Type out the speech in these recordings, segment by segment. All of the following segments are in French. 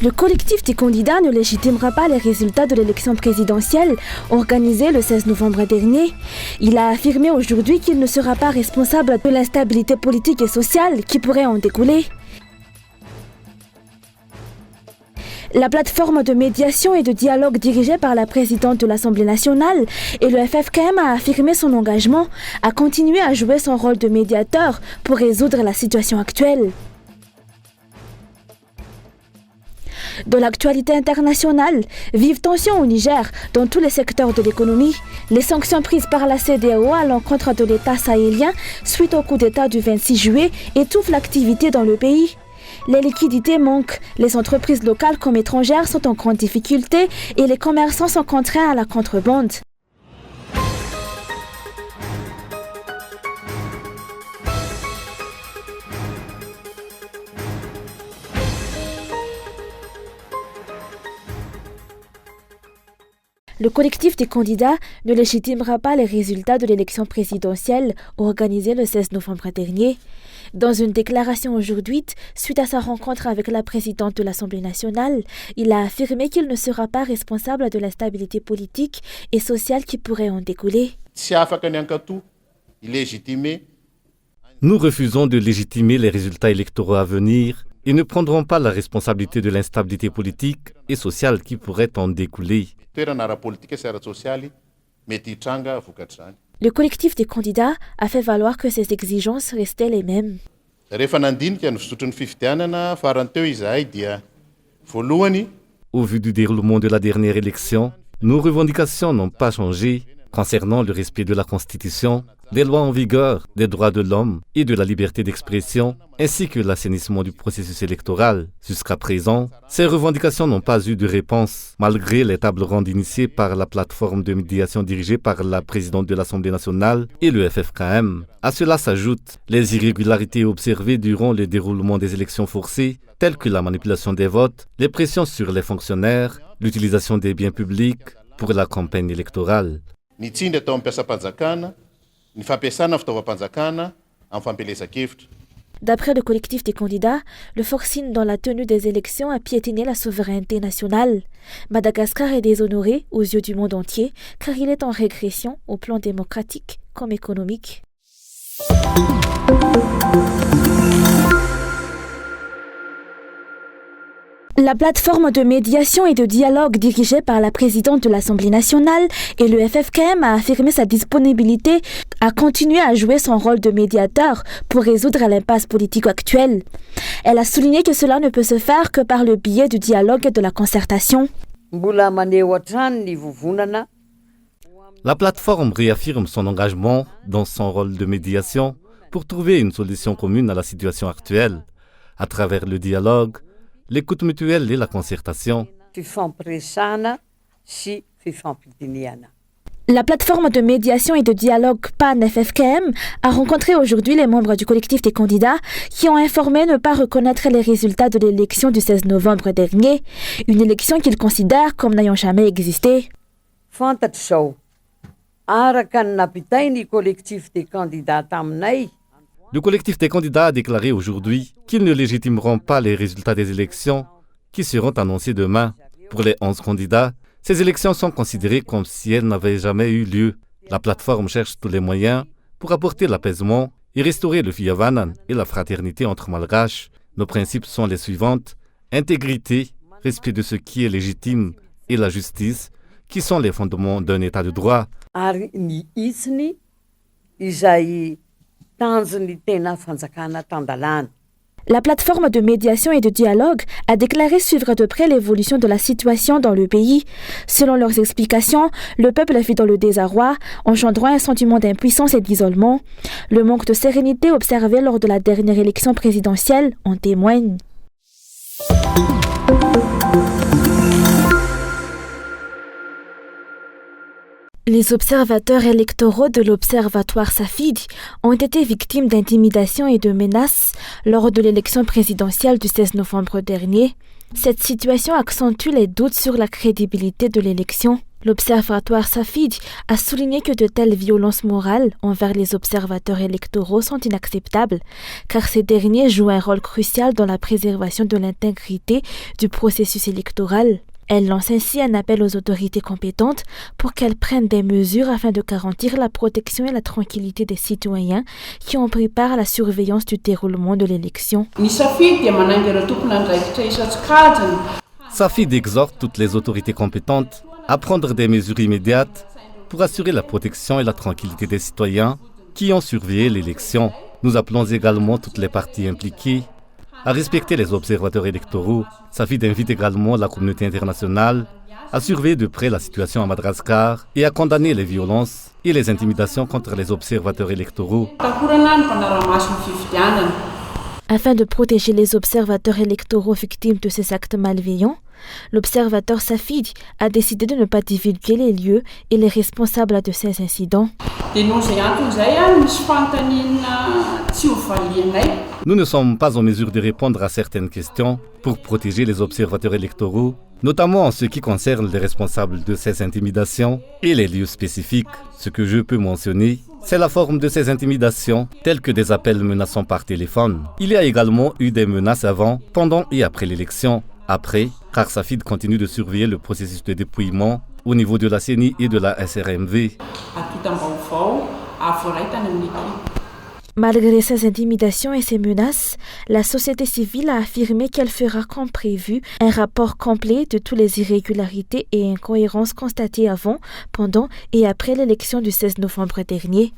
Le collectif des candidats ne légitimera pas les résultats de l'élection présidentielle organisée le 16 novembre dernier. Il a affirmé aujourd'hui qu'il ne sera pas responsable de l'instabilité politique et sociale qui pourrait en découler. La plateforme de médiation et de dialogue dirigée par la présidente de l'Assemblée nationale et le FFKM a affirmé son engagement à continuer à jouer son rôle de médiateur pour résoudre la situation actuelle. De l'actualité internationale, vive tension au Niger dans tous les secteurs de l'économie. Les sanctions prises par la CEDEAO à l'encontre de l'État sahélien suite au coup d'État du 26 juillet étouffent l'activité dans le pays. Les liquidités manquent, les entreprises locales comme étrangères sont en grande difficulté et les commerçants sont contraints à la contrebande. Le collectif des candidats ne légitimera pas les résultats de l'élection présidentielle organisée le 16 novembre dernier. Dans une déclaration aujourd'hui, suite à sa rencontre avec la présidente de l'Assemblée nationale, il a affirmé qu'il ne sera pas responsable de l'instabilité politique et sociale qui pourrait en découler. Nous refusons de légitimer les résultats électoraux à venir et ne prendrons pas la responsabilité de l'instabilité politique et sociale qui pourrait en découler. Le collectif des candidats a fait valoir que ses exigences restaient les mêmes. Au vu du déroulement de la dernière élection, nos revendications n'ont pas changé concernant le respect de la Constitution, des lois en vigueur, des droits de l'homme et de la liberté d'expression, ainsi que l'assainissement du processus électoral. Jusqu'à présent, ces revendications n'ont pas eu de réponse, malgré les tables rondes initiées par la plateforme de médiation dirigée par la présidente de l'Assemblée nationale et le FFKM. À cela s'ajoutent les irrégularités observées durant le déroulement des élections forcées, telles que la manipulation des votes, les pressions sur les fonctionnaires, l'utilisation des biens publics pour la campagne électorale. D'après le collectif des candidats, le forcing dans la tenue des élections a piétiné la souveraineté nationale. Madagascar est déshonoré aux yeux du monde entier car il est en régression au plan démocratique comme économique. La plateforme de médiation et de dialogue dirigée par la présidente de l'Assemblée nationale et le FFKM a affirmé sa disponibilité à continuer à jouer son rôle de médiateur pour résoudre l'impasse politique actuelle. Elle a souligné que cela ne peut se faire que par le biais du dialogue et de la concertation. La plateforme réaffirme son engagement dans son rôle de médiation pour trouver une solution commune à la situation actuelle, à travers le dialogue, l'écoute mutuelle et la concertation. La plateforme de médiation et de dialogue PAN-FFKM a rencontré aujourd'hui les membres du collectif des candidats qui ont informé ne pas reconnaître les résultats de l'élection du 16 novembre dernier, une élection qu'ils considèrent comme n'ayant jamais existé. Le collectif des candidats a déclaré aujourd'hui qu'ils ne légitimeront pas les résultats des élections qui seront annoncées demain. Pour les 11 candidats, ces élections sont considérées comme si elles n'avaient jamais eu lieu. La plateforme cherche tous les moyens pour apporter l'apaisement et restaurer le Fiyavanan et la fraternité entre Malgaches. Nos principes sont les suivantes: intégrité, respect de ce qui est légitime et la justice, qui sont les fondements d'un état de droit. La plateforme de médiation et de dialogue a déclaré suivre de près l'évolution de la situation dans le pays. Selon leurs explications, le peuple vit dans le désarroi, engendrant un sentiment d'impuissance et d'isolement. Le manque de sérénité observé lors de la dernière élection présidentielle en témoigne. Les observateurs électoraux de l'Observatoire Safidi ont été victimes d'intimidation et de menaces lors de l'élection présidentielle du 16 novembre dernier. Cette situation accentue les doutes sur la crédibilité de l'élection. L'Observatoire Safid a souligné que de telles violences morales envers les observateurs électoraux sont inacceptables, car ces derniers jouent un rôle crucial dans la préservation de l'intégrité du processus électoral. Elle lance ainsi un appel aux autorités compétentes pour qu'elles prennent des mesures afin de garantir la protection et la tranquillité des citoyens qui ont pris part à la surveillance du déroulement de l'élection. Safid exhorte toutes les autorités compétentes à prendre des mesures immédiates pour assurer la protection et la tranquillité des citoyens qui ont surveillé l'élection. Nous appelons également toutes les parties impliquées à respecter les observateurs électoraux. Safid invite également la communauté internationale à surveiller de près la situation à Madagascar et à condamner les violences et les intimidations contre les observateurs électoraux. Afin de protéger les observateurs électoraux victimes de ces actes malveillants, l'Observatoire Safid a décidé de ne pas divulguer les lieux et les responsables de ces incidents. Nous ne sommes pas en mesure de répondre à certaines questions pour protéger les observateurs électoraux, notamment en ce qui concerne les responsables de ces intimidations et les lieux spécifiques. Ce que je peux mentionner, c'est la forme de ces intimidations, telles que des appels menaçants par téléphone. Il y a également eu des menaces avant, pendant et après l'élection. Après, car Safid continue de surveiller le processus de dépouillement au niveau de la CENI et de la SRMV. Malgré ces intimidations et ces menaces, la société civile a affirmé qu'elle fera comme prévu un rapport complet de toutes les irrégularités et incohérences constatées avant, pendant et après l'élection du 16 novembre dernier.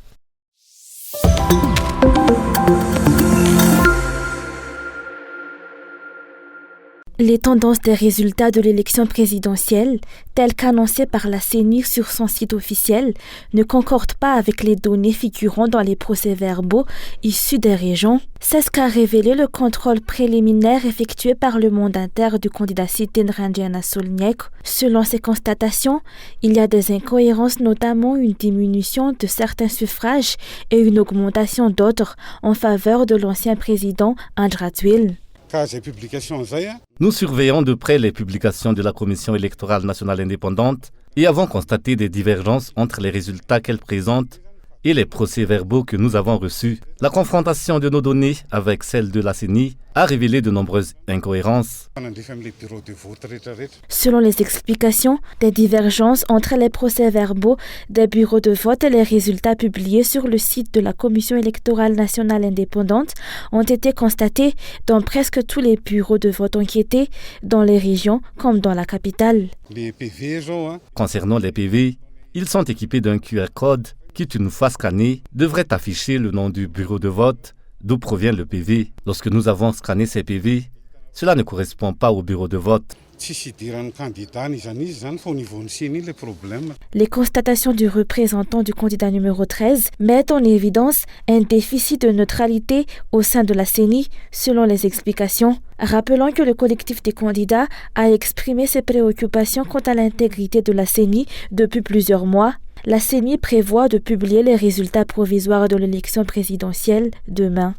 Les tendances des résultats de l'élection présidentielle, telles qu'annoncées par la CENI sur son site officiel, ne concordent pas avec les données figurant dans les procès-verbaux issus des régions. C'est ce qu'a révélé le contrôle préliminaire effectué par le mandataire du candidat cité Nrandjana Solniek. Selon ces constatations, il y a des incohérences, notamment une diminution de certains suffrages et une augmentation d'autres en faveur de l'ancien président Andradouil. Nous surveillons de près les publications de la Commission électorale nationale indépendante et avons constaté des divergences entre les résultats qu'elle présente et les procès-verbaux que nous avons reçus. La confrontation de nos données avec celles de la CENI a révélé de nombreuses incohérences. Selon les explications, des divergences entre les procès-verbaux des bureaux de vote et les résultats publiés sur le site de la Commission électorale nationale indépendante ont été constatés dans presque tous les bureaux de vote enquêtés, dans les régions comme dans la capitale. Concernant les PV, ils sont équipés d'un QR code qui, une fois scanné, devrait afficher le nom du bureau de vote d'où provient le PV. Lorsque nous avons scanné ces PV, cela ne correspond pas au bureau de vote. Les constatations du représentant du candidat numéro 13 mettent en évidence un déficit de neutralité au sein de la CENI, selon les explications. Rappelant que le collectif des candidats a exprimé ses préoccupations quant à l'intégrité de la CENI depuis plusieurs mois, la CENI prévoit de publier les résultats provisoires de l'élection présidentielle demain.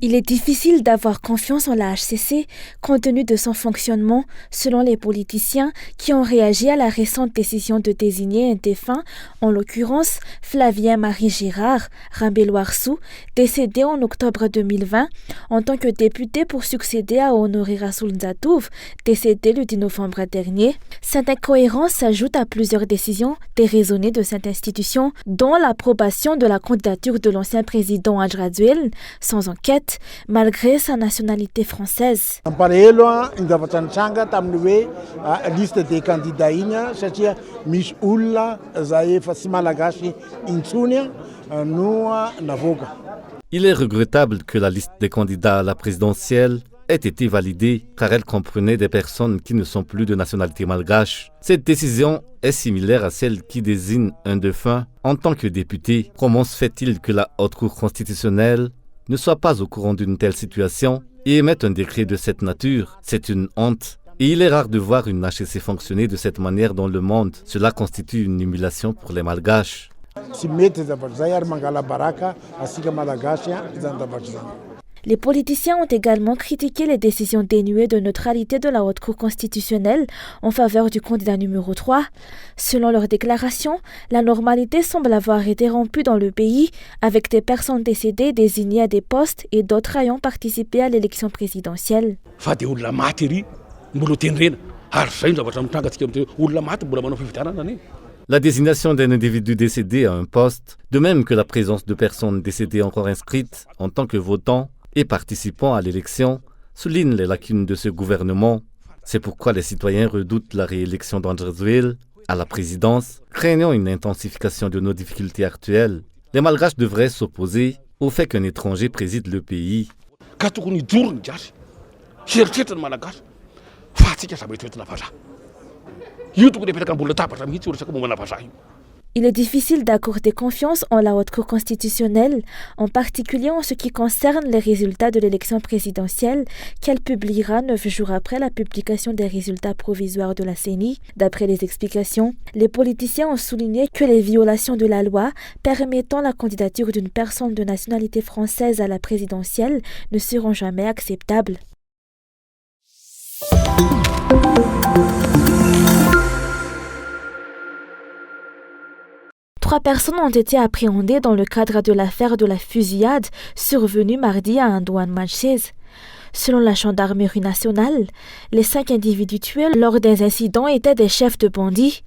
Il est difficile d'avoir confiance en la HCC compte tenu de son fonctionnement, selon les politiciens qui ont réagi à la récente décision de désigner un défunt, en l'occurrence Flavien Marie Girard Rambelwarsou, décédé en octobre 2020 en tant que député pour succéder à Honoré Rassoul Nzatouf, décédé le 10 novembre dernier. Cette incohérence s'ajoute à plusieurs décisions déraisonnées de cette institution, dont l'approbation de la candidature de l'ancien président Andradouil sans enquête, malgré sa nationalité française. Il est regrettable que la liste des candidats à la présidentielle ait été validée car elle comprenait des personnes qui ne sont plus de nationalité malgache. Cette décision est similaire à celle qui désigne un défunt en tant que député. Comment se fait-il que la Haute Cour constitutionnelle ne soit pas au courant d'une telle situation et émette un décret de cette nature? C'est une honte. Et il est rare de voir une HCC fonctionner de cette manière dans le monde. Cela constitue une humiliation pour les Malgaches. Les politiciens ont également critiqué les décisions dénuées de neutralité de la Haute Cour constitutionnelle en faveur du candidat numéro 3. Selon leurs déclarations, la normalité semble avoir été rompue dans le pays, avec des personnes décédées désignées à des postes et d'autres ayant participé à l'élection présidentielle. La désignation d'un individu décédé à un poste, de même que la présence de personnes décédées encore inscrites en tant que votants et participants à l'élection, souligne les lacunes de ce gouvernement. C'est pourquoi les citoyens redoutent la réélection d'Andrzej à la présidence, craignant une intensification de nos difficultés actuelles. Les Malgaches devraient s'opposer au fait qu'un étranger préside le pays. Il est difficile d'accorder confiance en la Haute Cour constitutionnelle, en particulier en ce qui concerne les résultats de l'élection présidentielle qu'elle publiera 9 jours après la publication des résultats provisoires de la CENI. D'après les explications, les politiciens ont souligné que les violations de la loi permettant la candidature d'une personne de nationalité française à la présidentielle ne seront jamais acceptables. Trois personnes ont été appréhendées dans le cadre de l'affaire de la fusillade survenue mardi à Andoan-Manchese. Selon la gendarmerie nationale, les 5 individus tués lors des incidents étaient des chefs de bandits.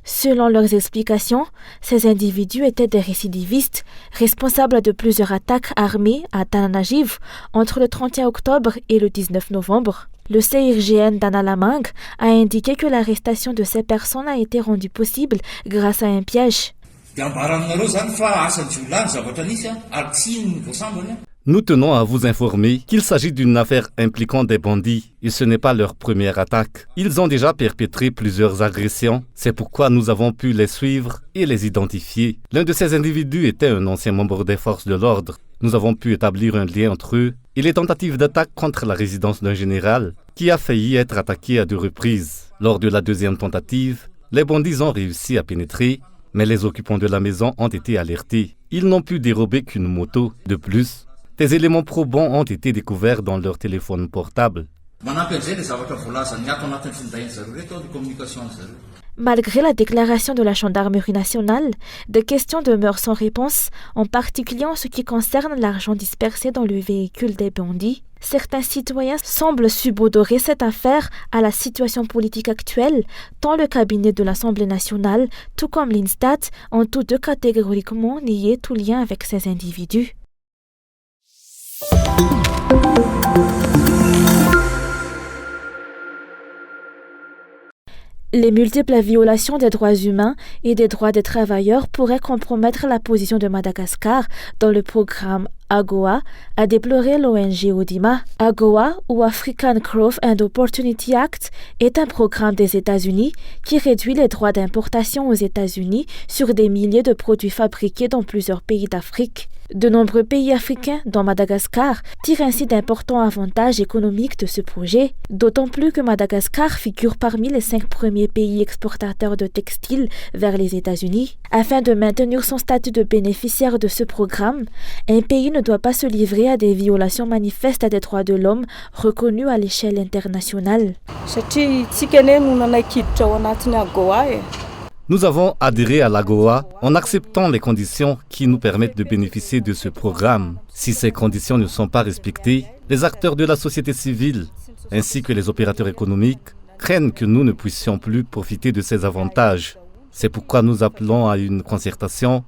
Selon leurs explications, ces individus étaient des récidivistes, responsables de plusieurs attaques armées à Tananarive entre le 31 octobre et le 19 novembre. Le CIRGN d'Analamang a indiqué que l'arrestation de ces personnes a été rendue possible grâce à un piège. Nous tenons à vous informer qu'il s'agit d'une affaire impliquant des bandits et ce n'est pas leur première attaque. Ils ont déjà perpétré plusieurs agressions, c'est pourquoi nous avons pu les suivre et les identifier. L'un de ces individus était un ancien membre des forces de l'ordre. Nous avons pu établir un lien entre eux et les tentatives d'attaque contre la résidence d'un général qui a failli être attaqué à 2 reprises. Lors de la deuxième tentative, les bandits ont réussi à pénétrer, mais les occupants de la maison ont été alertés. Ils n'ont pu dérober qu'une moto. De plus, des éléments probants ont été découverts dans leur téléphone portable. Malgré la déclaration de la gendarmerie nationale, des questions demeurent sans réponse, en particulier en ce qui concerne l'argent dispersé dans le véhicule des bandits. Certains citoyens semblent subodorer cette affaire à la situation politique actuelle, tant le cabinet de l'Assemblée nationale, tout comme l'Instat, ont tous deux catégoriquement nié tout lien avec ces individus. Les multiples violations des droits humains et des droits des travailleurs pourraient compromettre la position de Madagascar dans le programme AGOA, a déploré l'ONG Odima. AGOA, ou African Growth and Opportunity Act, est un programme des États-Unis qui réduit les droits d'importation aux États-Unis sur des milliers de produits fabriqués dans plusieurs pays d'Afrique. De nombreux pays africains, dont Madagascar, tirent ainsi d'importants avantages économiques de ce projet, d'autant plus que Madagascar figure parmi les 5 premiers pays exportateurs de textiles vers les États-Unis. Afin de maintenir son statut de bénéficiaire de ce programme, un pays ne doit pas se livrer à des violations manifestes des droits de l'homme reconnues à l'échelle internationale. Nous avons adhéré à l'AGOA en acceptant les conditions qui nous permettent de bénéficier de ce programme. Si ces conditions ne sont pas respectées, les acteurs de la société civile ainsi que les opérateurs économiques craignent que nous ne puissions plus profiter de ces avantages. C'est pourquoi nous appelons à une concertation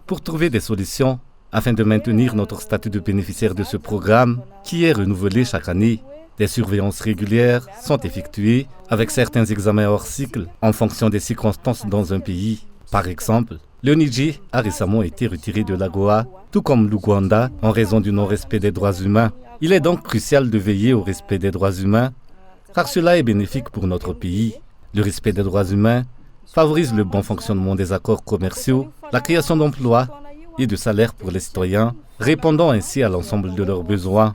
pour trouver des solutions afin de maintenir notre statut de bénéficiaire de ce programme qui est renouvelé chaque année. Des surveillances régulières sont effectuées avec certains examens hors cycle en fonction des circonstances dans un pays. Par exemple, le Niger a récemment été retiré de l'AGOA, tout comme l'Ouganda, en raison du non-respect des droits humains. Il est donc crucial de veiller au respect des droits humains, car cela est bénéfique pour notre pays. Le respect des droits humains favorise le bon fonctionnement des accords commerciaux, la création d'emplois et de salaires pour les citoyens, répondant ainsi à l'ensemble de leurs besoins.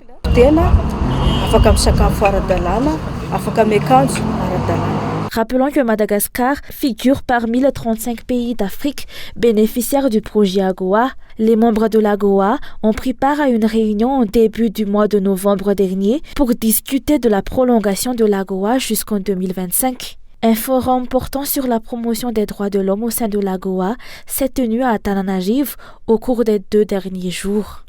Rappelons que Madagascar figure parmi les 35 pays d'Afrique bénéficiaires du projet AGOA. Les membres de l'AGOA ont pris part à une réunion au début du mois de novembre dernier pour discuter de la prolongation de l'AGOA jusqu'en 2025. Un forum portant sur la promotion des droits de l'homme au sein de l'AGOA s'est tenu à Tananarive au cours des 2 derniers jours.